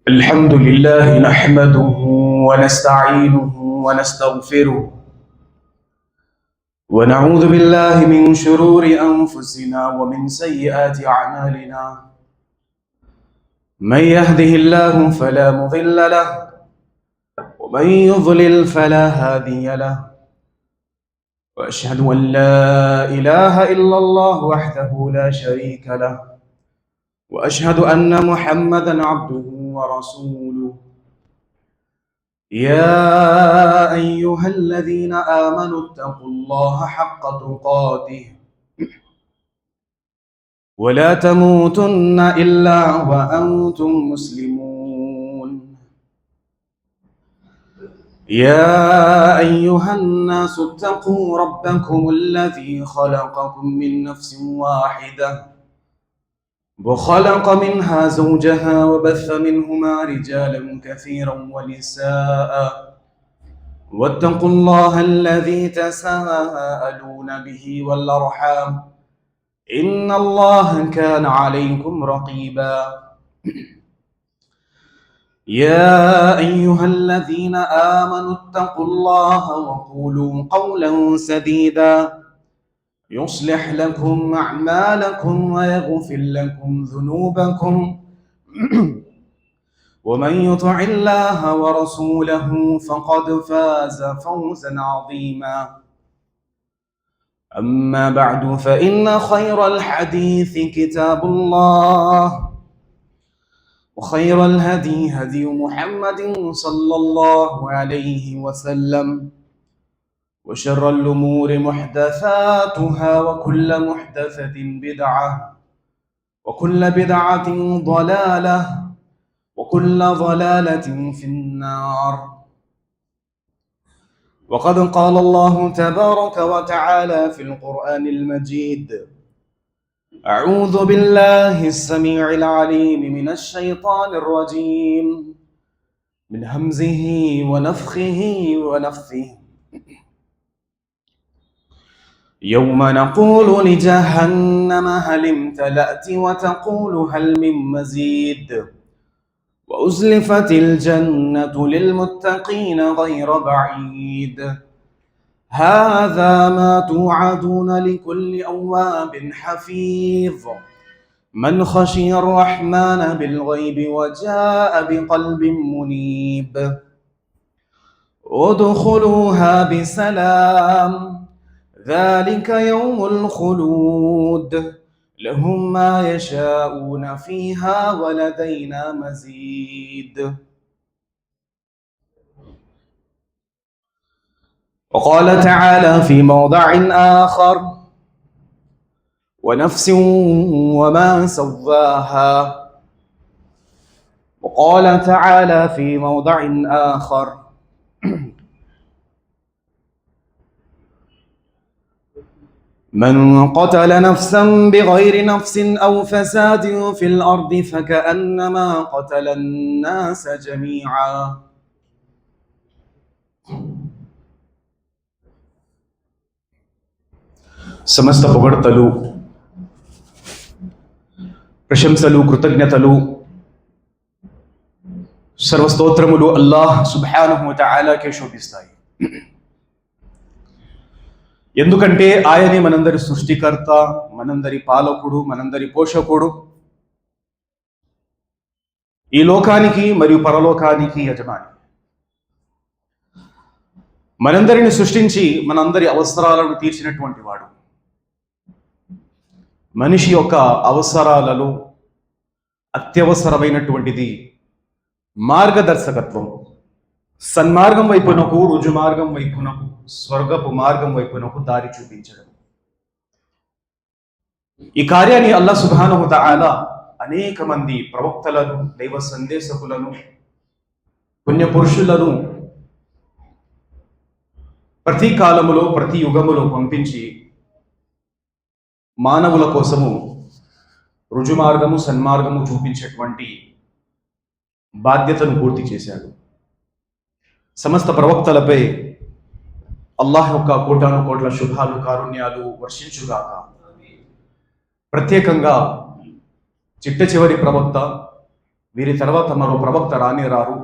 الحمد لله نحمده ونستعينه ونستغفره ونعوذ بالله من شرور أنفسنا ومن سيئات أعمالنا. من يهده الله فلا مضل له ومن يضلل فلا هادي له، وأشهد أن لا إله إلا الله وحده لا شريك له، وأشهد أن محمدا عبده ورسوله. يا أيها الذين آمنوا اتقوا الله حق تقاته ولا تموتن إلا وأنتم مسلمون. يا أيها الناس اتقوا ربكم الذي خلقكم من نفس واحدة وخلق منها زوجها وبث منهما رجالا كثيرا ونساء، واتقوا الله الذي تساءلون به والأرحام إن الله كان عليكم رقيبا. يا أيها الذين آمنوا اتقوا الله وقولوا قولا سديدا يصلح لكم أعمالكم ويغفر لكم ذنوبكم ومن يطع الله ورسوله فقد فاز فوزا عظيما. أما بعد فإن خير الحديث كتاب الله، وخير الهدي هدي محمد صلى الله عليه وسلم، وشر الأمور محدثاتها وكل محدثة بدعة وكل بدعة ضلالة وكل ضلالة في النار. وقد قال الله تبارك وتعالى في القرآن المجيد: أعوذ بالله السميع العليم من الشيطان الرجيم من همزه ونفخه ونفثه. يوم نقول لجهنم هل امتلأت وتقول هل من مزيد وأزلفت الجنة للمتقين غير بعيد هذا ما توعدون لكل أواب حفيظ من خشي الرحمن بالغيب وجاء بقلب منيب ادخلوها بسلام ذلك يوم الخلود لهم ما يشاءون فيها ولدينا مزيد. وقال تعالى في موضع آخر: ونفس وما سواها. وقال تعالى في موضع آخر: من قتل نفسا بغير نفس أو فساد في الأرض فكأنما قتل الناس جميعا. సమస్త పొగడ్తలు, ప్రశంసలు, కృతజ్ఞతలు, సర్వస్తోత్రములు అల్లాహ్ సుబ్హానహు వ తఆలాకే శోభిస్తాయి. ఎందుకంటే ఆయనే మనందరి సృష్టికర్త, మనందరి పాలకుడు, మనందరి పోషకుడు, ఈ లోకానికి మరియు పరలోకానికి యజమాని. మనందరిని సృష్టించి మనందరి అవసరాలను తీర్చినటువంటి వాడు. మనిషి యొక్క అవసరాలలో అత్యవసరమైనటువంటిది మార్గదర్శకత్వం. సన్మార్గం వైపునకు, రుజుమార్గం వైపునకు, స్వర్గపు మార్గం వైపునకు దారి చూపించడం. ఈ కార్యాన్ని అల్లాహ్ సుబ్హానహు వ తఆలా అనేక మంది ప్రవక్తలను, దైవ సందేశకులను, పుణ్యపురుషులను ప్రతి కాలములో, ప్రతి యుగములో పంపించి మానవుల కోసము రుజుమార్గము, సన్మార్గము చూపించేటువంటి బాధ్యతను పూర్తి చేశాడు. సమస్త ప్రవక్తలపై అల్లాహ్ యొక్క కోటాను కోట్ల శుభాలు, కారుణ్యాలు వర్షించుగాక. ప్రత్యేకంగా చిట్ట చివరి ప్రవక్త, వీరి తర్వాత మరో ప్రవక్త రారు.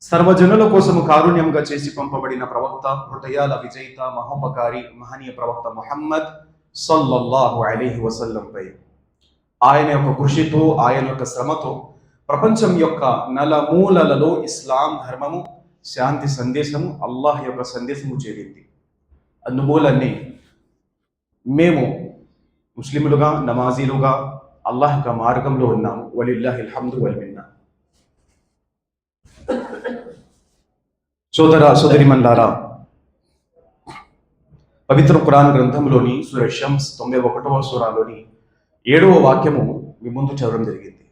సర్వజనుల కోసము కారుణ్యంగా చేసి పంపబడిన ప్రవక్త, హృదయాల విజయిత, మహోపకారి, మహనీయ ప్రవక్త ముహమ్మద్ సల్లల్లాహు అలైహి వసల్లంపై ఆయన యొక్క కృషితో, ఆయన యొక్క శ్రమతో ప్రపంచం యొక్క నలమూలలలో ఇస్లాం ధర్మము, శాంతి సందేశము, అల్లాహ్ యొక్క సందేశము చేరింది. అందుమూలన్నీ మేము ముస్లిములుగా, నమాజీలుగా అల్లాహ్ యొక్క మార్గంలో ఉన్నాము. వలిల్లాహిల్ హమ్దు వల్ మిన్నా. సోదరిమన్లారా, పవిత్ర ఖురాన్ గ్రంథంలోని సూర షమ్స్ 91వ సూరాలోని 7వ వాక్యము మీ ముందు చదవడం జరిగింది.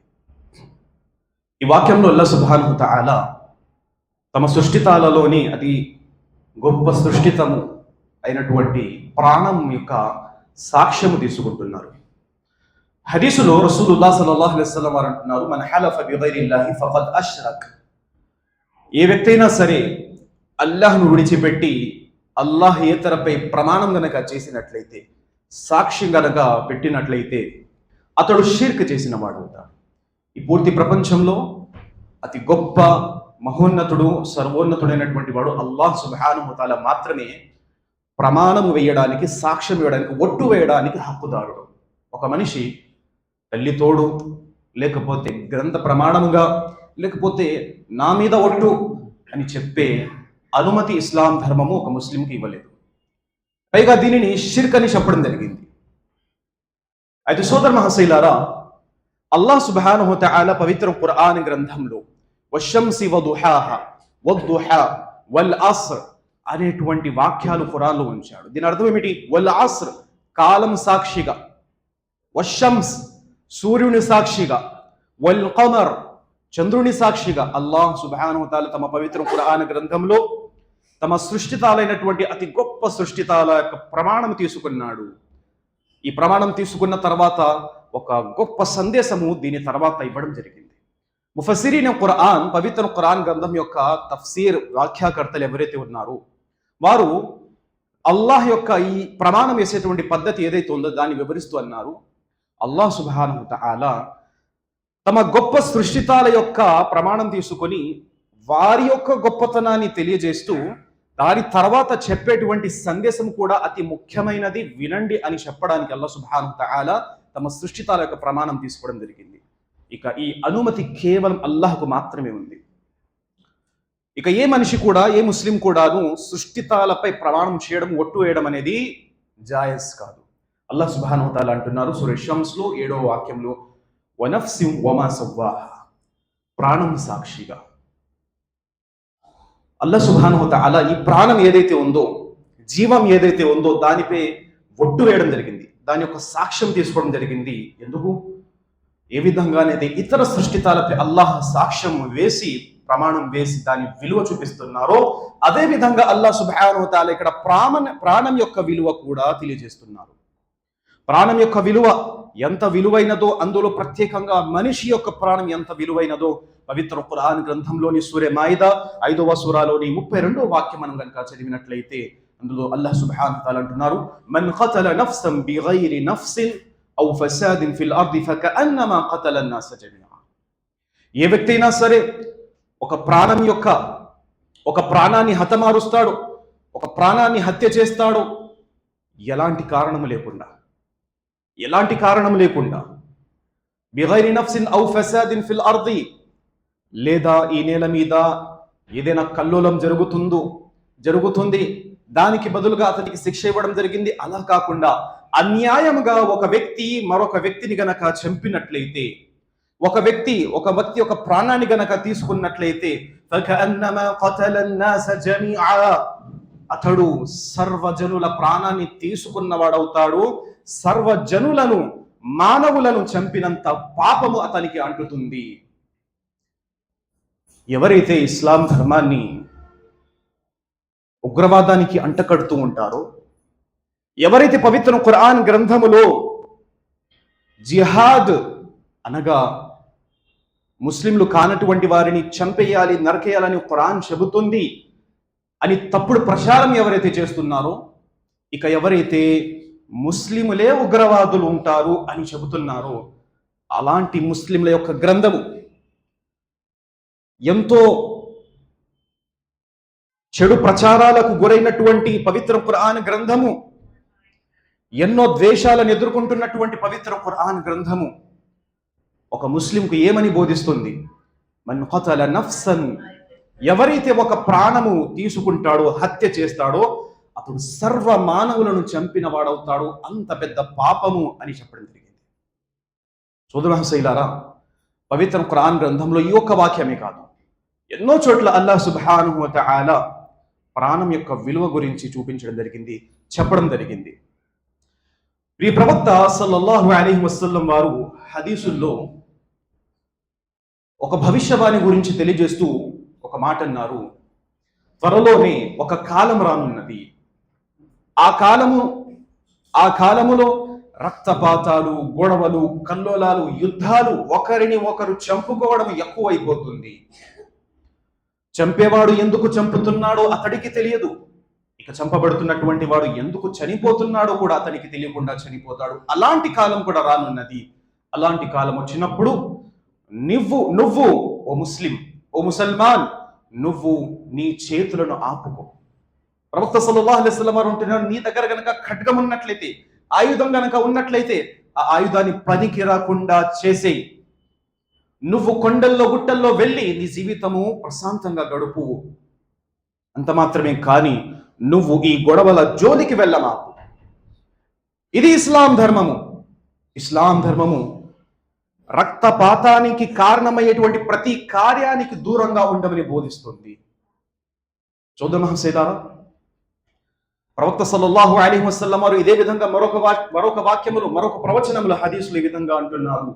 ఈ వాక్యంలో అల్లాహ్ సుబ్హానహు వ తఆలా తమ సృష్టితాలలోని అతి గొప్ప సృష్టితము అయినటువంటి ప్రాణం యొక్క సాక్ష్యము తీసుకుంటున్నారు. హదీసులో రసూలుల్లాహ్ సల్లల్లాహు అలైహి వసల్లం వారు అంటున్నారు, మన్ హలఫ బిగైరిల్లాహి ఫఖద్ అష్రక్. ఏ వ్యక్తి అయినా సరే అల్లాహ్ను విడిచిపెట్టి అల్లాహ్ ఏతరపై ప్రమాణం గనక చేసినట్లయితే, సాక్ష్యం గనక పెట్టినట్లయితే అతడు షిర్క్ చేసిన వాడు అవుతాడు. ఈ పూర్తి ప్రపంచంలో అతి గొప్ప, మహోన్నతుడు, సర్వోన్నతుడైనటువంటి వాడు అల్లాహ్ సుబ్హానహు వ తఆలా మాత్రమే ప్రమాణము వేయడానికి, సాక్ష్యం వేయడానికి, ఒట్టు వేయడానికి హక్కుదారుడు. ఒక మనిషి తల్లి తోడు, లేకపోతే గ్రంథ ప్రమాణముగా, లేకపోతే నా మీద ఒట్టు అని చెప్పే అనుమతి ఇస్లాం ధర్మము ఒక ముస్లింకి ఇవ్వలేదు. పైగా దీనిని షిర్క్ అని చెప్పడం జరిగింది. అయితే సోదర మహాశైలారా, అల్లాహ్ సుబ్హానహు వ తఆలా పవిత్ర ఖురాన్ గ్రంథంలో వశంసి వదుహాహా వద్దుహా వల్ అస్ర్ అనేటువంటి వాక్యాలు ఖురాన్లో ఉంచాడు. దీని అర్థం ఏమిటి? వల్ అస్ర్ కాలం సాక్షిగా, వశంస్ సూర్యుని సాక్షిగా, వల్ ఖమర్ చంద్రుని సాక్షిగా అల్లాహ్ సుబ్హానహు వ తఆలా తమ పవిత్ర ఖురాన్ గ్రంథంలో తమ సృష్టితాలైనటువంటి అతి గొప్ప సృష్టితాల యొక్క ప్రమాణం తీసుకున్నాడు. ఈ ప్రమాణం తీసుకున్న తర్వాత ఒక గొప్ప సందేశము దీని తర్వాత ఇవ్వడం జరిగింది. ముఫస్సిరీన్ ఖురాన్, పవిత్ర ఖురాన్ గ్రంథం యొక్క తఫ్సీర్ వ్యాఖ్యాకర్తలు ఎవరైతే ఉన్నారో వారు అల్లాహ్ యొక్క ఈ ప్రమాణం వేసేటువంటి పద్ధతి ఏదైతే ఉందో దాన్ని వివరిస్తూ అన్నారు, అల్లాహ్ సుబ్హానహు వ తఆలా తమ గొప్ప సృష్టితాల యొక్క ప్రమాణం తీసుకొని వారి యొక్క గొప్పతనాన్ని తెలియజేస్తూ దాని తర్వాత చెప్పేటువంటి సందేశం కూడా అతి ముఖ్యమైనది, వినండి అని చెప్పడానికి అల్లాహ్ సుబ్హానహు వ తఆలా తమ సృష్టితాల యొక్క ప్రమాణం తీసుకోవడం జరిగింది. ఇక ఈ అనుమతి కేవలం అల్లాహ్కు మాత్రమే ఉంది. ఇక ఏ మనిషి కూడా, ఏ ముస్లిం కూడాను సృష్టితాలపై ప్రమాణం చేయడం, ఒట్టు వేయడం అనేది జాయజ్ కాదు. అల్లాహ్ సుబ్హానహు వ తఆలా అంటున్నారు సూర షమ్స్లో 7వ వాక్యంలో, వనఫ్సిం వమా సవ్వాహా, ప్రాణం సాక్షిగా. అల్లాహ్ సుబ్హానహు వ తఆలా ఈ ప్రాణం ఏదైతే ఉందో, జీవం ఏదైతే ఉందో దానిపై ఒట్టు వేయడం జరిగింది, దాని యొక్క సాక్ష్యం తీసుకోవడం జరిగింది. ఎందుకు? ఏ విధంగానైతే ఇతర సృష్టితాలపై అల్లాహ్ సాక్ష్యం వేసి, ప్రమాణం వేసి దాని విలువ చూపిస్తున్నారో అదే విధంగా అల్లాహ్ సుబ్హానహు వ తఆలా ఇక్కడ ప్రాణం యొక్క విలువ కూడా తెలియజేస్తున్నారు. ప్రాణం యొక్క విలువ ఎంత విలువైనదో, అందులో ప్రత్యేకంగా మనిషి యొక్క ప్రాణం ఎంత విలువైనదో పవిత్ర ఖురాన్ గ్రంథంలోని సూర మాయిదా 5వ సూరాలోని 32వ వాక్యం మనం కనుక చదివినట్లయితే అందులో అల్లాహ్ సుబ్హానహు వ తఆలా అంటున్నారు, మన్ ఖతల నఫ్సన్ బిగైరి నఫ్సిన్ ఔ ఫసాదిన్ ఫిల్ అర్ది ఫకఅన్నమా ఖతల అన్నాస జమీఆ. ఏ వ్యక్తి అయినా సరే ఒక ప్రాణాన్ని హతమారుస్తాడు, ఒక ప్రాణాన్ని హత్య చేస్తాడు, ఎలాంటి కారణం లేకుండా బిగైరి నఫ్సిన్ ఔ ఫసాదిన్ ఫిల్ అర్ది, లేదా ఈ నేల మీద ఏదైనా కల్లోలం జరుగుతుంది, దానికి బదులుగా అతనికి శిక్ష ఇవ్వడం జరిగింది. అలా కాకుండా అన్యాయముగా ఒక వ్యక్తి మరొక వ్యక్తిని గనక చంపినట్లయితే, ఒక వ్యక్తి ఒక ప్రాణాన్ని గనక తీసుకున్నట్లయితే ఫకఅన్నమా ఖతల అన్నాస జమీఆ, అతడు సర్వజనుల ప్రాణాన్ని తీసుకున్నవాడవుతాడు. సర్వజనులను, మానవులను చంపినంత పాపము అతనికి అంటుతుంది. ఎవరైతే ఇస్లాం ధర్మాన్ని ఉగ్రవాదానికి అంటకడుతూ ఉంటారో, ఎవరైతే పవిత్ర ఖురాన్ గ్రంథములో జిహాద్ అనగా ముస్లింలు కానటువంటి వారిని చంపేయాలి, నరకేయాలని ఖురాన్ చెబుతుంది అని తప్పుడు ప్రచారం ఎవరైతే చేస్తున్నారో, ఇక ఎవరైతే ముస్లిములే ఉగ్రవాదులు ఉంటారు అని చెబుతున్నారో, అలాంటి ముస్లింల యొక్క గ్రంథము ఎంతో చెడు ప్రచారాలకు గురైనటువంటి పవిత్ర ఖురాన్ గ్రంథము, ఎన్నో ద్వేషాలను ఎదుర్కొంటున్నటువంటి పవిత్ర ఖురాన్ గ్రంథము ఒక ముస్లింకు ఏమని బోధిస్తుంది? మన్ ఖతల నఫ్సన్, ఎవరైతే ఒక ప్రాణము తీసుకుంటాడో, హత్య చేస్తాడో, అతడు సర్వ మానవులను చంపిన వాడవుతాడు, అంత పెద్ద పాపము అని చెప్పడం జరిగింది. సోదరహసైలారా, పవిత్ర ఖురాన్ గ్రంథంలో ఈ ఒక్క వాక్యమే కాదు, ఎన్నో చోట్ల అల్లాహ్ సుబ్హానహు వ తఆలా ప్రాణం యొక్క విలువ గురించి చూపించడం జరిగింది, చెప్పడం జరిగింది. ఈ ప్రవక్త సల్లల్లాహు అలైహి వసల్లం వారు హదీసుల్లో ఒక భవిష్యవాణి గురించి తెలియజేస్తూ ఒక మాట అన్నారు, త్వరలోనే ఒక కాలం రానున్నది, ఆ కాలములో రక్తపాతాలు, గొడవలు, కల్లోలాలు, యుద్ధాలు, ఒకరిని ఒకరు చంపుకోవడం ఎక్కువైపోతుంది. చంపేవాడు ఎందుకు చంపుతున్నాడో అతడికి తెలియదు, ఇక చంపబడుతున్నటువంటి వాడు ఎందుకు చనిపోతున్నాడో కూడా అతనికి తెలియకుండా చనిపోతాడు. అలాంటి కాలం కూడా రానున్నది. అలాంటి కాలం వచ్చినప్పుడు నువ్వు ఓ ముస్లిం, ఓ ముసల్మాన్, నువ్వు నీ చేతులను ఆపుకో. ప్రవక్త సల్లల్లాహు అలైహి వసల్లం వారు అంటున్నారు, నీ దగ్గర గనక ఖడ్గం ఉన్నట్లయితే, ఆయుధం గనక ఉన్నట్లయితే ఆ ఆయుధాన్ని పనికి రాకుండా చేసేయి. నువ్వు కొండల్లో గుట్టల్లో వెళ్ళి నీ జీవితము ప్రశాంతంగా గడుపు. అంత మాత్రమే కానీ నువ్వు ఈ గొడవల జోలికి వెళ్ళమాకు. ఇది ఇస్లాం ధర్మము. ఇస్లాం ధర్మము రక్తపాతానికి కారణమయ్యేటువంటి ప్రతి కార్యానికి దూరంగా ఉండమని బోధిస్తుంది. చౌదరి మహాశైలారా, ప్రవక్త సల్లల్లాహు అలైహి వసల్లం వారు ఇదే విధంగా మరొక వాక్యములు, మరొక ప్రవచనములు, హదీసులు ఈ విధంగా అంటున్నారు,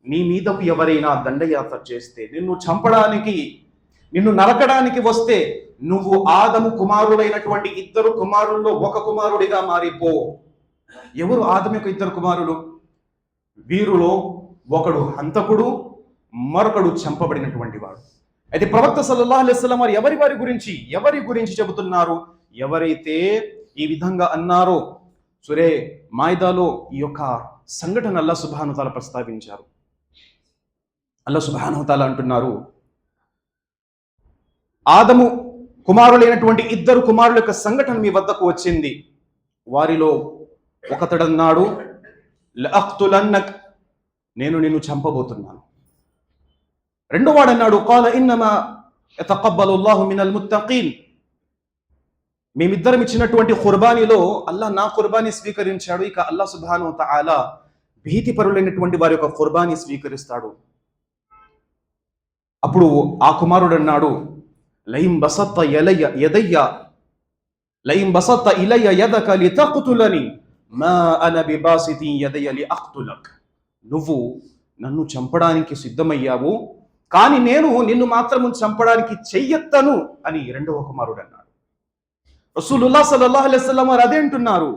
నీ మీదకు ఎవరైనా దండయాత్ర చేస్తే, నిన్ను చంపడానికి, నిన్ను నరకడానికి వస్తే, నువ్వు ఆదము కుమారులైనటువంటి ఇద్దరు కుమారుల్లో ఒక కుమారుడిగా మారిపో. ఎవరు ఆదము యొక్క ఇద్దరు కుమారులు? వీరిలో ఒకడు హంతకుడు, మరొకడు చంపబడినటువంటి వాడు. అయితే ప్రవక్త సల్లల్లాహు అలైహి వసల్లం వారు ఎవరి గురించి చెబుతున్నారు? ఎవరైతే ఈ విధంగా అన్నారో, సూరే మాయిదాలో ఈ యొక్క సంఘటన అల్లాహ్ సుబ్హానహు వ తఆలా ప్రస్తావించారు. అల్లాహ్ సుబ్హానహు వ తఆలా అంటున్నారు, ఆదము కుమారులైనటువంటి ఇద్దరు కుమారుల యొక్క సంఘటన మీ వద్దకు వచ్చింది. వారిలో ఒకతడన్నాడు, లఅఖ్తులన్నక్, నేను నిన్ను చంపబోతున్నాను. రెండో వాడన్నాడు, ఖాల ఇన్నమా యతఖబ్బలు అల్లాహు మినల్ ముత్తఖీన్, మేమిద్దరం ఇచ్చినటువంటి ఖుర్బానీలో అల్లాహ్ నా ఖుర్బానీ స్వీకరించాడు, ఇక అల్లాహ్ సుబ్హానహు వ తఆలా భీతిపరులైనటువంటి వారి యొక్క ఖుర్బానీ స్వీకరిస్తాడు. అప్పుడు ఆ కుమారుడు అన్నాడు, లైం బసత్త ఇలయ్య యదక లితఖ్తులని మా అన బిబాసితి యదయ లిఅఖ్తులక్, నువ్వు నన్ను చంపడానికి సిద్ధమయ్యావు, కానీ నేను నిన్ను మాత్రము చంపడానికి చెయ్యెత్తను అని రెండవ కుమారుడు అన్నాడు. రసూలుల్లాహ్ సల్లల్లాహు అలైహి వసల్లం వారు అదే అంటున్నారు,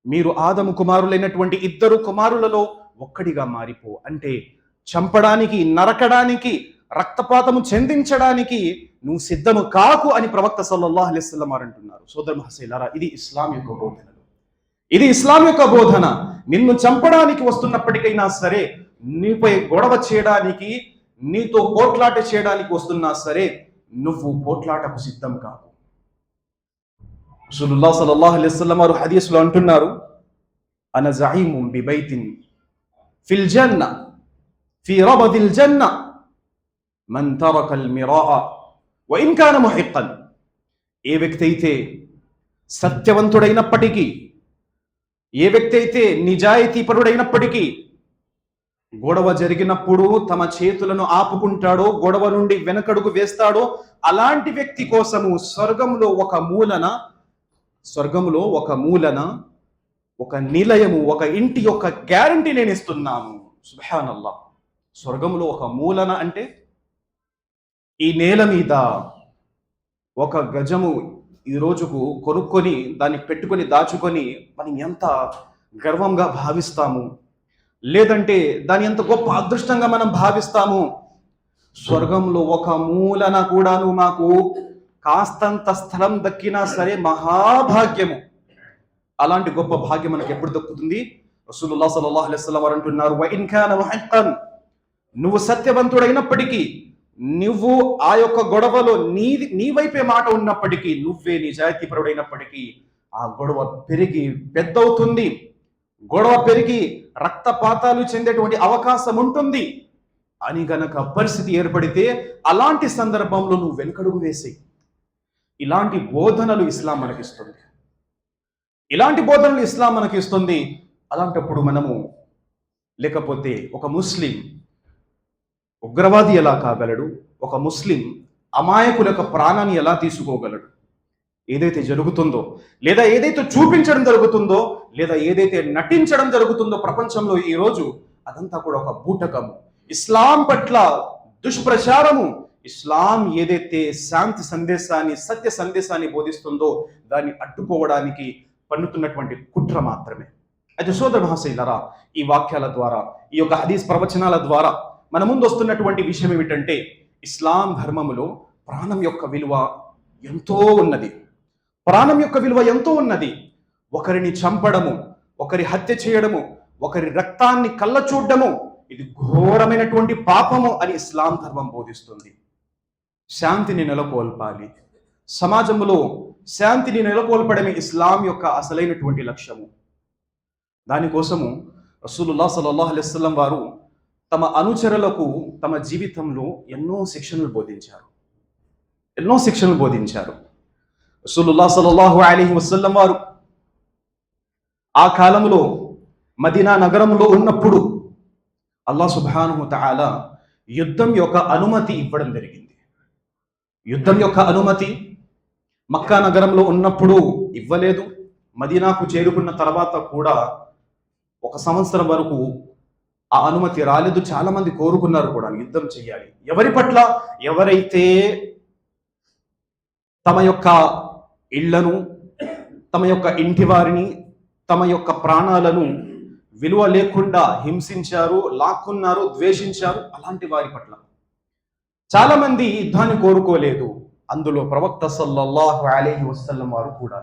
మీరు ఆదము కుమారులైనటువంటి ఇద్దరు కుమారులలో ఒక్కడిగా మారిపో. అంటే చంపడానికి, నరకడానికి, రక్తపాతము చెందించడానికి నువ్వు సిద్ధము కాకు అని ప్రవక్త సల్లల్లాహు అలైహి వసల్లం వారు అంటున్నారు. సోదర మహాశైలారా, ఇది ఇస్లాం యొక్క బోధన. ఇది ఇస్లాం యొక్క బోధన. నిన్ను చంపడానికి వస్తున్నప్పటికైనా సరే, నీపై గొడవ చేయడానికి, నీతో పోట్లాట చేయడానికి వస్తున్నా సరే, నువ్వు పోట్లాటకు సిద్ధం కాకు. రసూలుల్లాహ్ సల్లల్లాహు అలైహి వసల్లం వారు హదీసులో అంటున్నారు, అన జഈముం బిబైతిన్ ఫిల్ జన్న ఫీ రబదిల్ జన్న మన్ తరకల్ మిరాఅ వ ఇన్ కాన ముహిqqan. ఏ వ్యక్తి అయితే సత్యవంతుడైనప్పటికీ, ఏ వ్యక్తి అయితే నిజాయితీపరుడైనప్పటికీ, గొడవ జరిగినప్పుడు తమ చేతులను ఆపుకుంటాడో, గొడవ నుండి వెనకడుగు వేస్తాడో, అలాంటి వ్యక్తి కోసము స్వర్గంలో ఒక మూలన ఒక నిలయము, ఒక ఇంటి యొక్క గ్యారంటీ నేను ఇస్తున్నాను. సుబ్హానల్లాహ్. స్వర్గంలో ఒక మూలన అంటే ఈ నేల మీద ఒక గజము ఈ రోజుకు కొనుక్కొని దాన్ని పెట్టుకొని దాచుకొని మనం ఎంత గర్వంగా భావిస్తాము, లేదంటే దాని ఎంత గొప్ప అదృష్టంగా మనం భావిస్తాము. స్వర్గంలో ఒక మూలన కూడాను మాకు కాస్తంత స్థలం దక్కినా సరే మహాభాగ్యము. అలాంటి గొప్ప భాగ్యం మనకు ఎప్పుడు దక్కుతుంది? రసూలుల్లాహ్ సల్లల్లాహు అలైహి వసల్లం వారు అంటున్నారు, వ ఇన్ కాన ముహిqqan, నువ్వు సత్యవంతుడైనప్పటికీ, నువ్వు ఆ యొక్క గొడవలో నీ వైపే మాట ఉన్నప్పటికీ, నువ్వే నిజాయితీపరుడైనప్పటికీ, ఆ గొడవ పెరిగి పెద్దవుతుంది. గొడవ పెరిగి రక్తపాతాలు చెందేటువంటి అవకాశం ఉంటుంది అని గనక పరిస్థితి ఏర్పడితే, అలాంటి సందర్భంలో నువ్వు వెనుకడుగు వేసి, ఇలాంటి బోధనలు ఇస్లాం మనకిస్తుంది. ఇలాంటి బోధనలు ఇస్లాం మనకిస్తుంది. అలాంటప్పుడు మనము, లేకపోతే ఒక ముస్లిం ఉగ్రవాది ఎలా కాగలడు? ఒక ముస్లిం అమాయకుల యొక్క ప్రాణాన్ని ఎలా తీసుకోగలడు? ఏదైతే జరుగుతుందో, లేదా ఏదైతే చూపించడం జరుగుతుందో, లేదా ఏదైతే నటించడం జరుగుతుందో ప్రపంచంలో ఈరోజు, అదంతా కూడా ఒక బూటకము. ఇస్లాం పట్ల దుష్ప్రచారము. ఇస్లాం ఏదైతే శాంతి సందేశాన్ని, సత్య సందేశాన్ని బోధిస్తుందో దాన్ని అడ్డుకోవడానికి పన్నుతున్నటువంటి కుట్ర మాత్రమే. అయితే సోదర మహాశైలరా, ఈ వాక్యాల ద్వారా, ఈ యొక్క హదీస్ ప్రవచనాల ద్వారా మన ముందు వస్తున్నటువంటి విషయం ఏమిటంటే, ఇస్లాం ధర్మములో ప్రాణం యొక్క విలువ ఎంతో ఉన్నది. ప్రాణం యొక్క విలువ ఎంతో ఉన్నది. ఒకరిని చంపడము, ఒకరి హత్య చేయడము, ఒకరి రక్తాన్ని కళ్ళ చూడడము, ఇది ఘోరమైనటువంటి పాపము అని ఇస్లాం ధర్మం బోధిస్తుంది. శాంతిని నెలకొల్పాలి. సమాజంలో శాంతిని నెలకొల్పడమే ఇస్లాం యొక్క అసలైనటువంటి లక్ష్యము. దానికోసము రసూలుల్లాహ్ సల్లల్లాహు అలైహి వసల్లం వారు తమ అనుచరులకు తమ జీవితంలో ఎన్నో శిక్షణలు బోధించారు. రసూలుల్లాహ్ సల్లల్లాహు అలైహి వసల్లం వారు ఆ కాలంలో మదీనా నగరంలో ఉన్నప్పుడు అల్లాహ్ సుబ్హానహు తఆలా యుద్ధం యొక్క అనుమతి ఇవ్వడం జరిగింది. యుద్ధం యొక్క అనుమతి మక్కా నగరంలో ఉన్నప్పుడు ఇవ్వలేదు. మదీనాకు చేరుకున్న తర్వాత కూడా 1 సంవత్సరం వరకు ఆ అనుమతి రాలేదు. చాలా మంది కోరుకున్నారు కూడా యుద్ధం చేయాలి. ఎవరి పట్ల? ఎవరైతే తమ యొక్క ఇళ్లను, తమ యొక్క ఇంటి వారిని, తమ యొక్క ప్రాణాలను విలువ లేకుండా హింసించారు, లాక్కున్నారు, ద్వేషించారు, అలాంటి వారి పట్ల. చాలా మంది యుద్ధాన్ని కోరుకోలేదు. అందులో ప్రవక్త సల్లల్లాహు అలైహి వసల్లం వారు కూడా.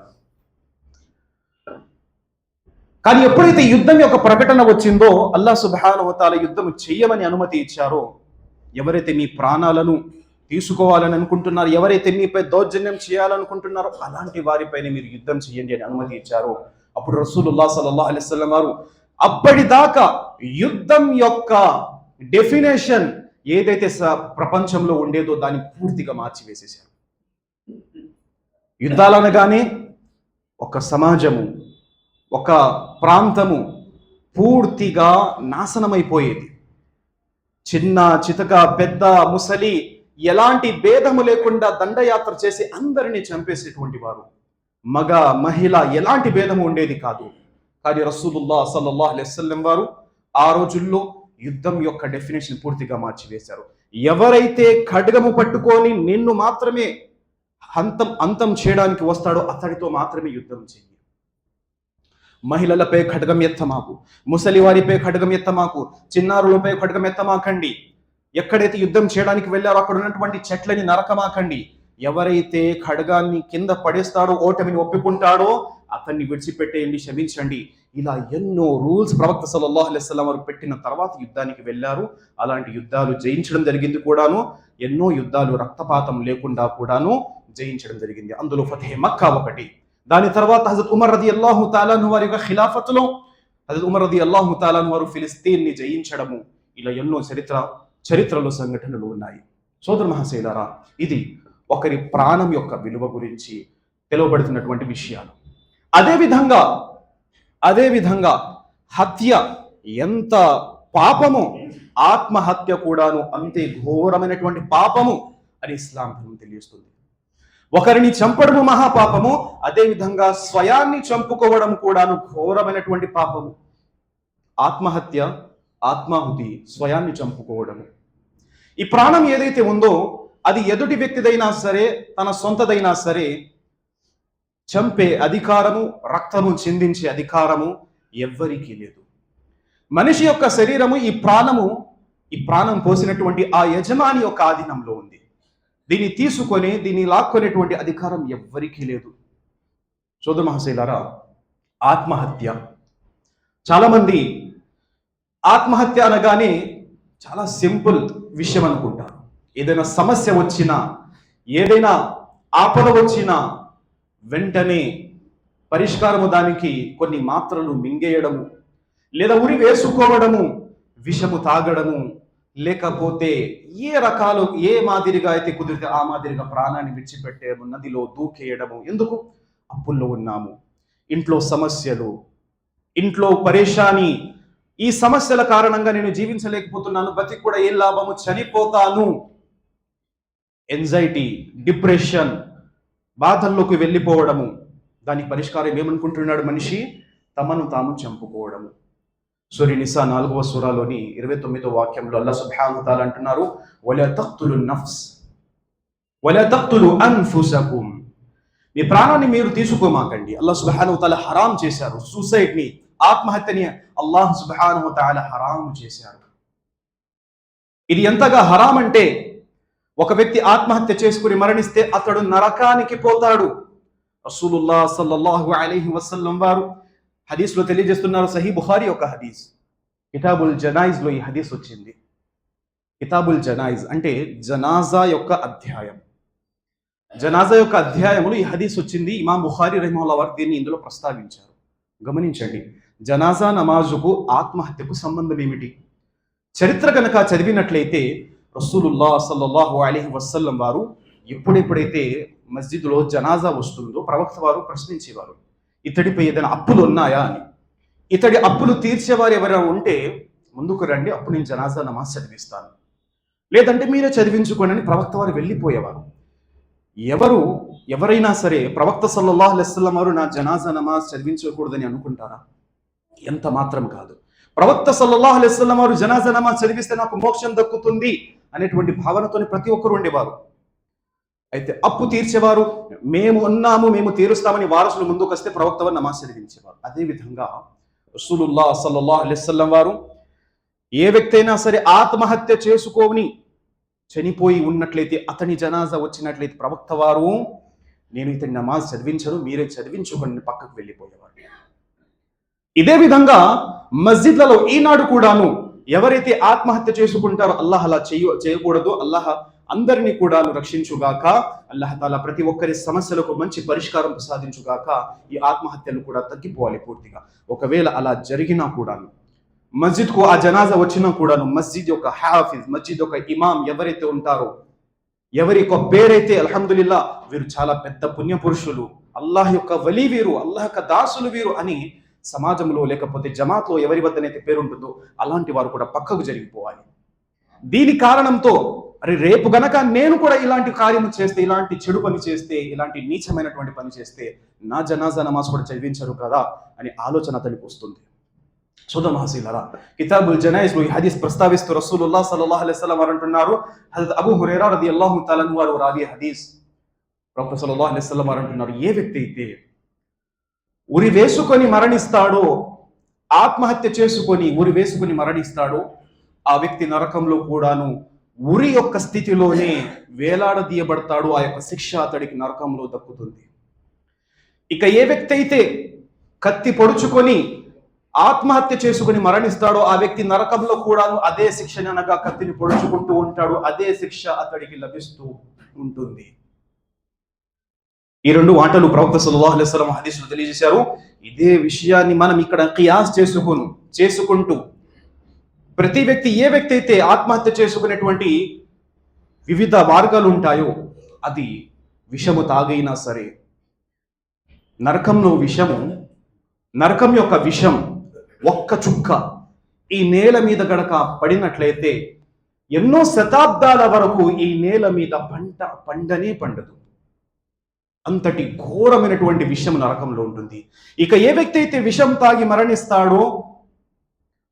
కానీ ఎప్పుడైతే యుద్ధం యొక్క ప్రకటన వచ్చిందో, అల్లాహ్ సుబ్హానహు వ తఆలా యుద్ధం చెయ్యమని అనుమతి ఇచ్చారో, ఎవరైతే మీ ప్రాణాలను తీసుకోవాలని అనుకుంటున్నారో, ఎవరైతే మీపై దౌర్జన్యం చేయాలనుకుంటున్నారో, అలాంటి వారిపైన మీరు యుద్ధం చేయండి అని అనుమతి ఇచ్చారో, అప్పుడు రసూలుల్లాహ్ సల్లల్లాహు అలైహి వసల్లం వారు అప్పటిదాకా యుద్ధం యొక్క డెఫినేషన్ ఏదైతే ప్రపంచంలో ఉండేదో దాన్ని పూర్తిగా మార్చివేసేశారు. యుద్ధాలనగానే ఒక సమాజము, ఒక ప్రాంతము పూర్తిగా నాశనమైపోయేది. చిన్న చితక, పెద్ద ముసలి, ఎలాంటి భేదము లేకుండా దండయాత్ర చేసి అందరినీ చంపేసేటువంటి వారు. మగ మహిళ ఎలాంటి భేదము ఉండేది కాదు. కానీ రసూలుల్లాహ్ సల్లల్లాహు అలైహి వసల్లం వారు ఆ రోజుల్లో యుద్ధం యొక్క డెఫినేషన్ పూర్తిగా మార్చివేశారు. ఎవరైతే ఖడ్గము పట్టుకొని నిన్ను మాత్రమే అంతం చేయడానికి వస్తాడో అతడితో మాత్రమే యుద్ధం చెయ్యి. మహిళలపై ఖడ్గం ఎత్తమాకు, ముసలి వారిపై ఖడ్గం ఎత్తమాకు, చిన్నారులపై ఖడ్గం ఎత్తమాకండి. ఎక్కడైతే యుద్ధం చేయడానికి వెళ్ళారో అక్కడ ఉన్నటువంటి చెట్లని నరకమాకండి. ఎవరైతే ఖడ్గాన్ని కింద పడేస్తాడో, ఓటమిని ఒప్పుకుంటాడో అతన్ని విడిచిపెట్టేయండి, క్షమించండి. ఇలా ఎన్నో రూల్స్ ప్రవక్త సల్లల్లాహు అలైహి వసల్లం వారు పెట్టిన తర్వాత యుద్ధానికి వెళ్ళారు. అలాంటి యుద్ధాలు జయించడం జరిగింది కూడాను. ఎన్నో యుద్ధాలు రక్తపాతం లేకుండా కూడాను జయించడం జరిగింది. అందులో ఫతహ్ మక్కా ఒకటి. దాని తర్వాత హజరత్ ఉమర్ రదియల్లాహు తఆలా అన్హు వారి యొక్క ఖిలాఫత్లో హజరత్ ఉమర్ రదియల్లాహు తఆలా అన్హు వారు ఫిలిస్తీన్ని జయించడము, ఇలా ఎన్నో చరిత్రలో సంఘటనలు ఉన్నాయి. సోదర మహాశైలారా, ఇది ఒకరి ప్రాణం యొక్క విలువ గురించి తెలువబడుతున్నటువంటి విషయాలు. అదేవిధంగా హత్య ఎంత పాపము, ఆత్మహత్య కూడాను అంతే ఘోరమైనటువంటి పాపము అని ఇస్లాం ధర్మం తెలియజేస్తుంది. ఒకరిని చంపడము మహాపాపము, అదేవిధంగా స్వయాన్ని చంపుకోవడం కూడాను ఘోరమైనటువంటి పాపము. ఆత్మహత్య, ఆత్మాహుతి, స్వయాన్ని చంపుకోవడము. ఈ ప్రాణం ఏదైతే ఉందో అది ఎదుటి వ్యక్తిదైనా సరే, తన సొంతదైనా సరే, చంపే అధికారము, రక్తము చిందించే అధికారము ఎవ్వరికీ లేదు. మనిషి యొక్క శరీరము ఈ ప్రాణం పోసినటువంటి ఆ యజమాని యొక్క ఆధీనంలో ఉంది. దీన్ని లాక్కొనేటువంటి అధికారం ఎవ్వరికీ లేదు. సోదర మహాశైలారా, ఆత్మహత్య, చాలామంది ఆత్మహత్య అనగానే చాలా సింపుల్ విషయం అనుకుంటారు. ఏదైనా సమస్య వచ్చినా, ఏదైనా ఆపద వచ్చినా వెంటనే పరిష్కారము దానికి కొన్ని మాత్రలు మింగేయడము, లేదా ఉరి వేసుకోవడము, విషము తాగడము, లేకపోతే ఏ మాదిరిగా అయితే కుదిరితే ఆ మాదిరిగా ప్రాణాన్ని విడిచిపెట్టేయడము, నదిలో దూకేయడము. ఎందుకు? అప్పుల్లో ఉన్నాము, ఇంట్లో సమస్యలు, ఇంట్లో పరేషాని, ఈ సమస్యల కారణంగా నేను జీవించలేకపోతున్నాను, బతికి కూడా ఏం లాభము, చనిపోతాను. ఎంజైటీ, డిప్రెషన్, బాధల్లోకి వెళ్ళిపోవడము. దానికి పరిష్కారం ఏమనుకుంటున్నాడు మనిషి? తమను తాము చంపుకోవడము. సూర్య నిసా 4వ సూరాలోని 29వ వాక్యంలో అల్లాహ్ సుబ్హానహు వ తఆలా అంటున్నారు, వలా తఖ్తులు నఫ్స్ వలా తఖ్తులు అన్ఫుసకుమ్. మీ ప్రాణాన్ని మీరు తీసుకోమాకండి. అల్లాహ్ సుబ్హానహు వ తఆలా హరాం చేశారు. సూసైడ్ ని, ఆత్మహత్యని అల్లాహ్ సుబ్హానహు వ తఆలా హరాం చేశారు. ఇది ఎంతగా హరాం అంటే, ఒక వ్యక్తి ఆత్మహత్య చేసుకుని మరణిస్తే అతడు నరకానికి పోతాడు. రసూలుల్లాహ్ సల్లల్లాహు అలైహి వసల్లం వారు హదీస్లో తెలియజేస్తున్నారు. సహీ బుఖారీ యొక్క హదీస్, కితాబుల్ జనాయిజ్ లో ఈ హదీస్ వచ్చింది. కితాబుల్ జనాయిజ్ అంటే జనాజా యొక్క అధ్యాయం. జనాజా యొక్క అధ్యాయములు ఈ హదీస్ వచ్చింది. ఇమాం బుఖారీ రహిమహుల్లాహ్ వారు దీన్ని ఇందులో ప్రస్తావించారు. గమనించండి, జనాజా నమాజుకు ఆత్మహత్యకు సంబంధం ఏమిటి? చరిత్ర కనుక చదివినట్లయితే రసూలుల్లాహ్ సల్లల్లాహు అలైహి వసల్లం వారు ఎప్పుడెప్పుడైతే మస్జిద్లో జనాజా వస్తుందో ప్రవక్త వారు ప్రశ్నించేవారు, ఇతడిపై ఏదైనా అప్పులు ఉన్నాయా అని. ఇతడి అప్పులు తీర్చేవారు ఎవరైనా ఉంటే ముందుకు రండి, అప్పుడు నేను జనాజా నమాజ్ చదివిస్తాను, లేదంటే మీరే చదివించుకోండి అని ప్రవక్త వారు వెళ్ళిపోయేవారు. ఎవరైనా సరే ప్రవక్త సల్లల్లాహు అలైహి వసల్లం వారు నా జనాజా నమాజ్ చదివించకూడదని అనుకుంటారా? ఎంత మాత్రం కాదు. ప్రవక్త సల్లల్లాహు అలైహి వసల్లం వారు జనాజా నమాజ్ చదివిస్తే నాకు మోక్షం దక్కుతుంది అనేటువంటి భావనతోని ప్రతి ఒక్కరు ఉండేవారు. అయితే అప్పు తీర్చేవారు, మేము ఉన్నాము, మేము తీరుస్తామని వారసులు ముందుకు వస్తే ప్రవక్త వారు నమాజ్ చదివించేవారు. అదేవిధంగా రసూలుల్లాహ్ సల్లల్లాహు అలైహి వసల్లం వారు ఏ వ్యక్తి అయినా సరే ఆత్మహత్య చేసుకోని చనిపోయి ఉన్నట్లయితే, అతని జనాజా వచ్చినట్లయితే ప్రవక్త వారు నేను ఇతని నమాజ్ చదివించను, మీరే చదివించుకొని పక్కకు వెళ్ళిపోయేవారు. ఇదే విధంగా మస్జిద్లలో ఈనాడు కూడాను ఎవరైతే ఆత్మహత్య చేసుకుంటారో అల్లాహ్ అలా చేయకూడదు, అల్లాహ్ అందరినీ కూడా రక్షించుగాక, అల్లాహ్ తాలా ప్రతి ఒక్కరి సమస్యలకు మంచి పరిష్కారం ప్రసాదించుగాక. ఈ ఆత్మహత్యలు కూడా తగ్గిపోవాలి పూర్తిగా. ఒకవేళ అలా జరిగినా కూడాను, మస్జిద్కు ఆ జనాజా వచ్చినా కూడాను, మస్జిద్ యొక్క హాఫిజ్, మస్జిద్ యొక్క ఇమాం ఎవరైతే ఉంటారో, ఎవరి యొక్క పేరైతే అల్హమ్దులిల్లా వీరు చాలా పెద్ద పుణ్య పురుషులు, అల్లాహ్ యొక్క వలీ వీరు, అల్లాహ్ యొక్క దాసులు వీరు అని సమాజంలో లేకపోతే జమాత్లో ఎవరి వద్దనైతే పేరుంటుందో అలాంటి వారు కూడా పక్కకు జరిగిపోవాలి. దీని కారణంతో అరే రేపు గనక నేను కూడా ఇలాంటి కార్యము చేస్తే, ఇలాంటి చెడు పని చేస్తే, ఇలాంటి నీచమైనటువంటి పని చేస్తే నా జనాజా నమాజ్ కూడా చదివించరు కదా అని ఆలోచన అతనికి వస్తుంది. సోదమహసీలరా, కితాబుల్ జనాయిజ్ లో ఈ హదీస్ ప్రస్తావిస్తూ రసూలుల్లాహ్ సల్లల్లాహు అలైహి వసల్లం వారు అంటున్నారు, హజరత్ అబూ హురైరా రదియల్లాహు తఆలా అన్హు వారు రావి హదీస్, ప్రవక్త సల్లల్లాహు అలైహి వసల్లం వారు అంటున్నారు, ఏ వ్యక్తి అయితే ఉరి వేసుకొని మరణిస్తాడో, ఆత్మహత్య చేసుకొని ఉరి వేసుకొని మరణిస్తాడో, ఆ వ్యక్తి నరకంలో కూడాను ఉరి యొక్క స్థితిలోనే వేలాడదీయబడతాడు. ఆ యొక్క శిక్ష అతడికి నరకంలో దక్కుతుంది. ఇక ఏ వ్యక్తి అయితే కత్తి పొడుచుకొని ఆత్మహత్య చేసుకుని మరణిస్తాడో, ఆ వ్యక్తి నరకంలో కూడాను అదే శిక్షని, అనగా కత్తిని పొడుచుకుంటూ ఉంటాడు, అదే శిక్ష అతడికి లభిస్తూ ఉంటుంది. ఈ రెండు మాటలు ప్రవక్త సల్లల్లాహు అలైహి వసల్లం హదీస్లో తెలియజేశారు. ఇదే విషయాన్ని మనం ఇక్కడ కియాస్ చేసుకుంటూ ప్రతి వ్యక్తి, ఏ వ్యక్తి అయితే ఆత్మహత్య చేసుకునేటువంటి వివిధ మార్గాలు ఉంటాయో, అది విషము తాగైనా సరే, నరకం యొక్క విషం ఒక్క చుక్క ఈ నేల మీద గడక పడినట్లయితే ఎన్నో శతాబ్దాల వరకు ఈ నేల మీద పండనే పండదు. అంతటి ఘోరమైనటువంటి విషం నరకంలో ఉంటుంది. ఇక ఏ వ్యక్తి అయితే విషం తాగి మరణిస్తాడో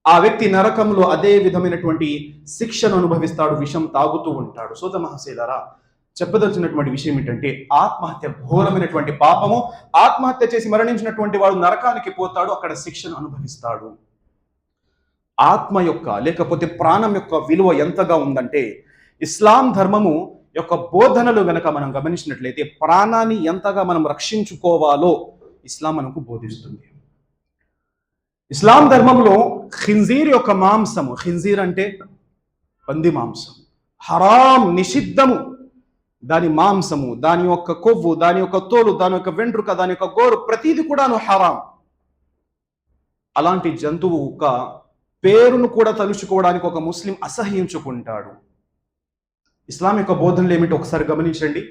ఆ వ్యక్తి నరకంలో అదే విధమైనటువంటి శిక్షను అనుభవిస్తాడు, విషం తాగుతూ ఉంటాడు. సోదమహసీలరా, చెప్పదలిచినటువంటి విషయం ఏంటంటే, ఆత్మహత్య ఘోరమైనటువంటి పాపము. ఆత్మహత్య చేసి మరణించినటువంటి వాడు నరకానికి పోతాడు, అక్కడ శిక్షను అనుభవిస్తాడు. ఆత్మ యొక్క లేకపోతే ప్రాణం యొక్క విలువ ఎంతగా ఉందంటే, ఇస్లాం ధర్మము యొక్క బోధనలు గనక మనం గమనించినట్లయితే ప్రాణాన్ని ఎంతగా మనం రక్షించుకోవాలో ఇస్లాం మనకు బోధిస్తుంది. ఇస్లాం ధర్మంలో ఖింజీర్ యొక్క మాంసము, ఖింజీర్ అంటే పంది మాంసం, హరాం, నిషిద్ధము. దాని మాంసము, దాని యొక్క కొవ్వు, దాని యొక్క తోలు, దాని యొక్క వెంట్రుక, దాని యొక్క గోరు, ప్రతిది కూడాను హరాం. అలాంటి జంతువు ఒక పేరును కూడా తలుచుకోవడానికి ఒక ముస్లిం అసహ్యించుకుంటాడు. ఇస్లాం యొక్క బోధనలు ఏమిటి ఒకసారి గమనించండి.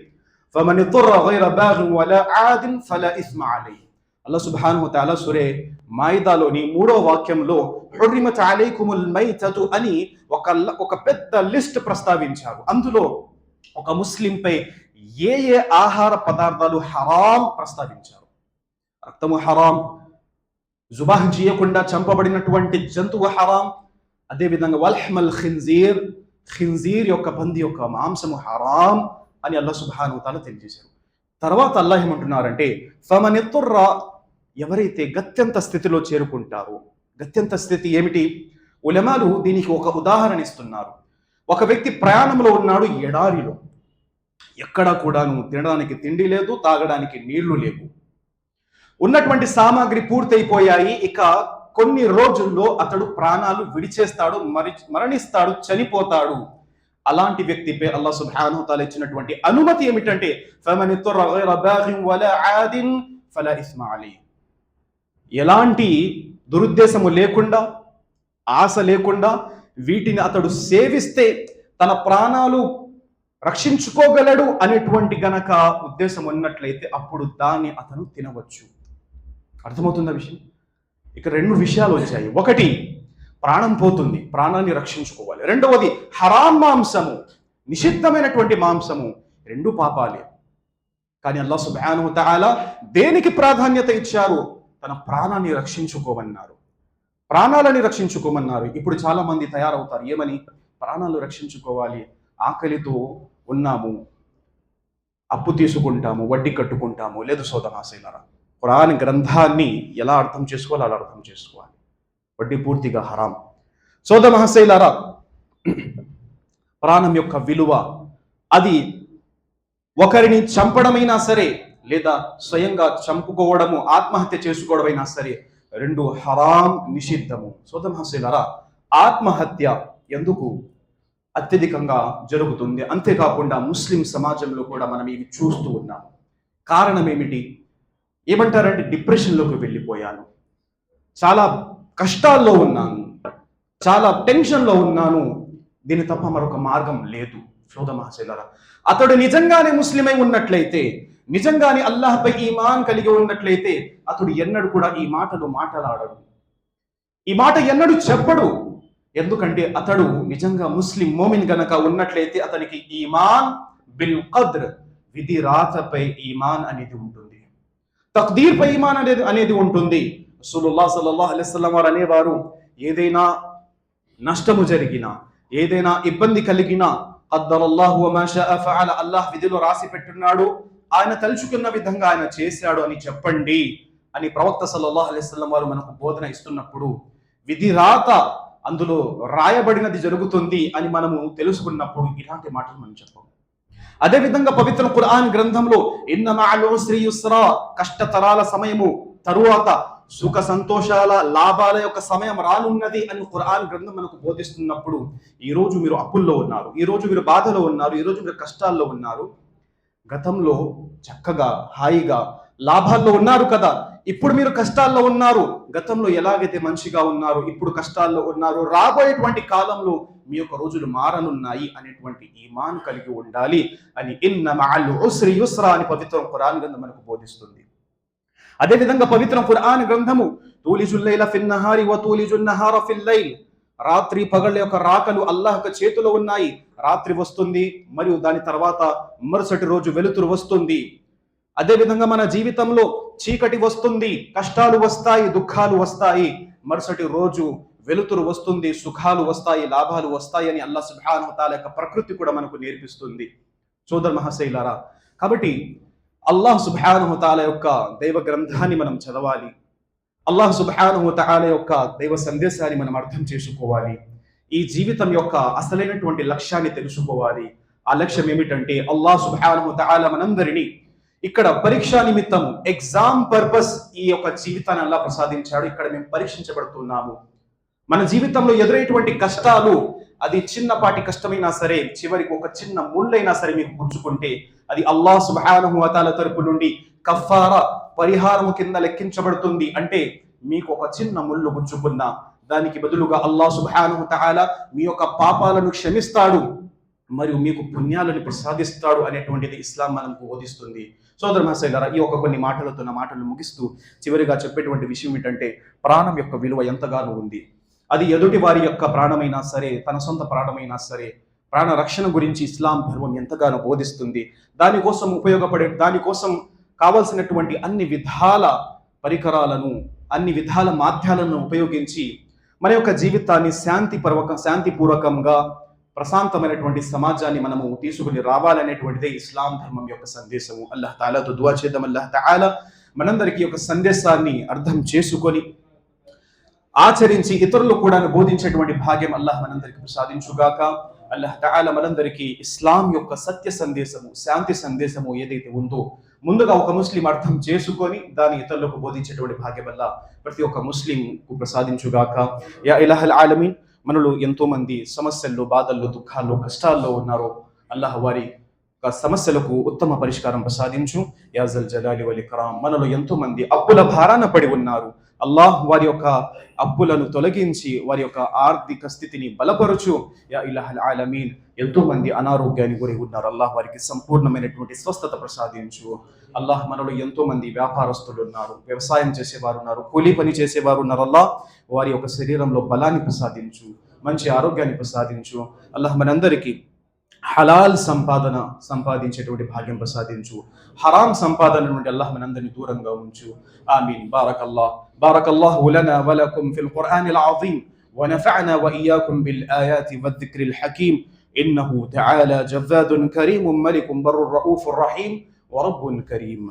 فَمَنِ اضْطُرَّ غَيْرَ بَاغٍ وَلَا عَادٍ فَلَا إِثْمَ عَلَيْهِ. అల్లాహ్ సుబ్హానహు వ తఆలా సూరే మాయిదాలోని 3వ వాక్యంలో హుర్రిమత్ అలైకుముల్ మైతతు అని ఒక పెద్ద లిస్ట్ ప్రస్తావించారు. అందులో ఒక ముస్లింపై ఏ ఏ ఆహార పదార్థాలు హరాం ప్రస్తావించారు. రక్తము హరాం, జుబాహ్ చేయకుండా చంపబడినటువంటి జంతువు హరాం. అదేవిధంగా వల్హమల్ ఖింజీర్, ఖింజీర్ యొక్క పంది యొక్క మాంసము హరాం అని అల్లాహ్ సుబ్హానహు వ తఆలా తెలియజేశారు. తర్వాత అల్లాహ్ ఏమంటున్నారంటే ఫమనితుర్ర, ఎవరైతే గత్యంత స్థితిలో చేరుకుంటారో. గత్యంత స్థితి ఏమిటి? ఉలమాలు దీనికి ఒక ఉదాహరణ ఇస్తున్నారు. ఒక వ్యక్తి ప్రయాణంలో ఉన్నాడు, ఎడారిలో, ఎక్కడ కూడాను తినడానికి తిండి లేదు, తాగడానికి నీళ్లు లేవు, ఉన్నటువంటి సామాగ్రి పూర్తయిపోయాయి. ఇక కొన్ని రోజుల్లో అతడు ప్రాణాలు విడిచేస్తాడు, మరణిస్తాడు, చనిపోతాడు. అలాంటి వ్యక్తిపై అల్లాహ్ సుబ్హానహు వ తఆలా ఇచ్చినటువంటి అనుమతి ఏమిటంటే ఫమనితుర్ర గైర బాగిన్ వలా ఆదిన్ ఫలా ఇస్మ అలైహి. ఎలాంటి దురుద్దేశము లేకుండా, ఆశ లేకుండా వీటిని అతడు సేవిస్తే తన ప్రాణాలు రక్షించుకోగలడు అనేటువంటి గనక ఉద్దేశం ఉన్నట్లయితే అప్పుడు దాన్ని అతను తినవచ్చు. అర్థమవుతుందా విషయం? ఇక 2 విషయాలు వచ్చాయి. ఒకటి, ప్రాణం పోతుంది, ప్రాణాన్ని రక్షించుకోవాలి. రెండవది, హరాం మాంసము, నిషిద్ధమైనటువంటి మాంసము. 2 పాపాలే. కానీ అల్లాహ్ సుబ్హానహు వ తఆలా దేనికి ప్రాధాన్యత ఇచ్చారు? తన ప్రాణాన్ని రక్షించుకోమన్నారు, ప్రాణాలని రక్షించుకోమన్నారు. ఇప్పుడు చాలా మంది తయారవుతారు ఏమని? ప్రాణాలు రక్షించుకోవాలి, ఆకలితో ఉన్నాము, అప్పు తీసుకుంటాము, వడ్డీ కట్టుకుంటాము. లేదు సోదరాసైలారా, ఖురాన్ గ్రంథాన్ని ఎలా అర్థం చేసుకోవాలి అలా అర్థం చేసుకోవాలి. వడ్డీ పూర్తిగా హరాం. సోదరమహసైలారా, ప్రాణం యొక్క విలువ అది ఒకరిని చంపడమైనా సరే, లేదా స్వయంగా చంపుకోవడము, ఆత్మహత్య చేసుకోవడమైనా సరే, 2 హరాం, నిషిద్ధము. సోదరమహసైలారా, ఆత్మహత్య ఎందుకు అత్యధికంగా జరుగుతుంది? అంతేకాకుండా ముస్లిం సమాజంలో కూడా మనం ఇవి చూస్తూ ఉన్నాము. కారణం ఏమిటి? ఏమంటారంటే డిప్రెషన్లోకి వెళ్ళిపోయాను, చాలా కష్టాల్లో ఉన్నాను, చాలా టెన్షన్లో ఉన్నాను, దీని తప్ప మరొక మార్గం లేదు. సోదరమహసైలారా, అతడు నిజంగానే ముస్లిమై ఉన్నట్లయితే, నిజంగానే అల్లాహ్పై ఈమాన్ కలిగి ఉన్నట్లయితే అతడు ఎన్నడూ కూడా ఈ మాటలు మాట్లాడడు, ఈ మాట ఎన్నడూ చెప్పడు. ఎందుకంటే అతడు నిజంగా ముస్లిం మోమిన్ గనక ఉన్నట్లయితే అతనికి ఈమాన్ బిల్ ఖద్ర్, విధి రాతపై ఈమాన్ అనేది ఉంటుంది, తక్దీర్ పై ఈమాన్ అనేది ఉంటుంది. రసూలుల్లాహ్ సల్లల్లాహు అలైహి వసల్లం వారు అనేవారు, ఏదైనా నష్టము జరిగినా, ఏదైనా ఇబ్బంది కలిగినా, ఖద్దరల్లాహు వమా షాఅ ఫఅల, అల్లాహ్ విధిలో రాసి పెట్టున్నాడు, ఆయన తలుచుకున్న విధంగా ఆయన చేశాడు అని చెప్పండి అని ప్రవక్త సల్లల్లాహు అలైహి వసల్లం వారు మనకు బోధన ఇస్తున్నప్పుడు, విధి రాత అందులో రాయబడినది జరుగుతుంది అని మనము తెలుసుకున్నప్పుడు ఇలాంటి మాటలు మనం చెప్పాము. అదేవిధంగా పవిత్ర ఖురాన్ గ్రంథంలో ఇన్న మఅల్ ఉస్రి యుస్రా, కష్టతరాల సమయము తరువాత సుఖ సంతోషాల లాభాల యొక్క సమయం రానున్నది అని ఖురాన్ గ్రంథం మనకు బోధిస్తున్నప్పుడు, ఈ రోజు మీరు అప్పుల్లో ఉన్నారు, ఈ రోజు మీరు బాధలో ఉన్నారు, ఈ రోజు మీరు కష్టాల్లో ఉన్నారు, గతంలో చక్కగా హాయిగా లాభాల్లో ఉన్నారు కదా, ఇప్పుడు మీరు కష్టాల్లో ఉన్నారు. గతంలో ఎలాగైతే మంచిగా ఉన్నారు, ఇప్పుడు కష్టాల్లో ఉన్నారు, రాబోయేటువంటి కాలంలో మీ యొక్క రోజులు మారనున్నాయి అనేటువంటి ఈమాన్ కలిగి ఉండాలి అని ఇన్న మఅల్ ఉస్రి యుస్రా అని పవిత్ర ఖురాన్ గ్రంథం మనకు బోధిస్తుంది. అదేవిధంగా పవిత్ర ఖురాన్ గ్రంథము తూలిజుల్ లైల ఫిన్ నహారి వ తూలిజున్ నహార ఫిల్ లైల్, రాత్రి పగళ్ళ యొక్క రాకలు అల్లాహ్ యొక్క చేతిలో ఉన్నాయి. రాత్రి వస్తుంది, మరియు దాని తర్వాత మరుసటి రోజు వెలుతురు వస్తుంది. అదేవిధంగా మన జీవితంలో చీకటి వస్తుంది, కష్టాలు వస్తాయి, దుఃఖాలు వస్తాయి, మరుసటి రోజు వెలుతురు వస్తుంది, సుఖాలు వస్తాయి, లాభాలు వస్తాయి అని అల్లాహ్ సుబ్హానహు వ తఆలా యొక్క ప్రకృతి కూడా మనకు నేర్పిస్తుంది. సోదర మహాశైలారా, కాబట్టి అల్లాహ్ సుబ్హానహు వ తఆలా యొక్క దైవ గ్రంథాన్ని మనం చదవాలి, అల్లాహ్ సుబ్హానహు వ తఆలా యొక్క దైవ సందేశాన్ని మనం అర్థం చేసుకోవాలి, ఈ జీవితం యొక్క అసలైనటువంటి లక్ష్యాన్ని తెలుసుకోవాలి. ఆ లక్ష్యం ఏమిటంటే అల్లాహ్ సుబ్హానహు వ తఆలా మనందరినీ ఇక్కడ పరీక్ష నిమిత్తం ఎగ్జామ్ పర్పస్ ఈ యొక్క జీవితాన్ని అల్లాహ్ ప్రసాదించాడు. ఇక్కడ మేము పరీక్షించబడుతున్నాము. మన జీవితంలో ఎదురైనటువంటి కష్టాలు, అది చిన్నపాటి కష్టమైనా సరే, చివరికి ఒక చిన్న ముళ్ళైనా సరే మీకు గుచ్చుకుంటే అది అల్లాహ్ సుబ్హానహు వ తఆలా తరపు నుండి కఫారా, పరిహారము కింద లెక్కించబడుతుంది. అంటే మీకు ఒక చిన్న ముళ్ళు గుచ్చుకున్నా దానికి బదులుగా అల్లాహ్ సుబ్హానహు వ తఆలా మీ యొక్క పాపాలను క్షమిస్తాడు మరియు మీకు పుణ్యాలను ప్రసాదిస్తాడు అనేటువంటిది ఇస్లాం మనకు బోధిస్తుంది. సోదర మహాశైలారా, ఈ యొక్క కొన్ని మాటలతో నా మాటలు ముగిస్తూ చివరిగా చెప్పేటువంటి విషయం ఏంటంటే, ప్రాణం యొక్క విలువ ఎంతగానో ఉంది. అది ఎదుటి వారి యొక్క ప్రాణమైనా సరే, తన సొంత ప్రాణమైనా సరే, ప్రాణ రక్షణ గురించి ఇస్లాం ధర్మం ఎంతగానో బోధిస్తుంది. దానికోసం కావలసినటువంటి అన్ని విధాల పరికరాలను, అన్ని విధాల మాధ్యాలను ఉపయోగించి మన యొక్క జీవితాన్ని శాంతిపూర్వకంగా ప్రశాంతమైనటువంటి సమాజాన్ని మనము తీసుకుని రావాలనేటువంటిదే ఇస్లాం ధర్మం యొక్క సందేశము. అల్లాహ్ తాలాతో దువా చేద్దాం. అల్లాహ్ తాలా మనందరికీ యొక్క సందేశాన్ని అర్థం చేసుకొని ఆచరించి ఇతరులు కూడా బోధించేటువంటి భాగ్యం అల్లాహ్ మనందరికీ ప్రసాదించుగాక. అల్లాహ్ తాలా మనందరికీ ఇస్లాం యొక్క సత్య సందేశము, శాంతి సందేశము ఏదైతే ఉందో ముందుగా ఒక ముస్లిం అర్థం చేసుకొని దాని ఇతరులకు బోధించేటువంటి భాగ్యం వల్ల ప్రతి ఒక్క ముస్లింకు ప్రసాదించుగాక. యా ఇలాహల్ ఆలమీన్. మనలో ఎంతో మంది సమస్యల్లో, బాధల్లో, దుఃఖాల్లో, కష్టాల్లో ఉన్నారో అల్లాహ్ వారి సమస్యలకు ఉత్తమ పరిష్కారం ప్రసాదించు. యా జల్ జలాలి వల్ ఇక్రామ్. మనలో ఎంతో మంది అప్పుల భారాన పడి ఉన్నారు. అల్లాహ్ వారి యొక్క అప్పులను తొలగించి వారి యొక్క ఆర్థిక స్థితిని బలపరచు. యా ఇలాహల్ ఆలమీన్. ఎంతో మంది అనారోగ్యానికి గురి ఉన్నారు. అల్లాహ్ వారికి సంపూర్ణమైనటువంటి స్వస్థత ప్రసాదించు. అల్లాహ్ మనలో ఎంతో మంది వ్యాపారస్తులు ఉన్నారు, వ్యవసాయం చేసేవారు ఉన్నారు, కూలీ పని చేసేవారు ఉన్నారు. అల్లాహ్ వారి యొక్క శరీరంలో బలాన్ని ప్రసాదించు, మంచి ఆరోగ్యాన్ని ప్రసాదించు. అల్లాహ్ మనందరికీ హలాల్ సంపాదించేటువంటి భాగ్యం ప్రసాదించు. హరాం సంపాదన నుండి అల్లాహ్ మనందరినీ దూరంగా ఉంచు. ఆమీన్. బారకల్లాహు లనా వ లకుం ఫిల్ ఖుర్ఆనిల్ అజీమ్ వ నఫఅనా వ ఇయ్యాకుం బిల్ ఆయాతి వద్దిక్రిల్ హకీమ్. ఇన్నహు తఆలా జవ్వాదున్ కరీమున్ మలికున్ బర్రుర్ రఊఫుర్ రహీమ్ వ రబ్బున్ కరీమ్.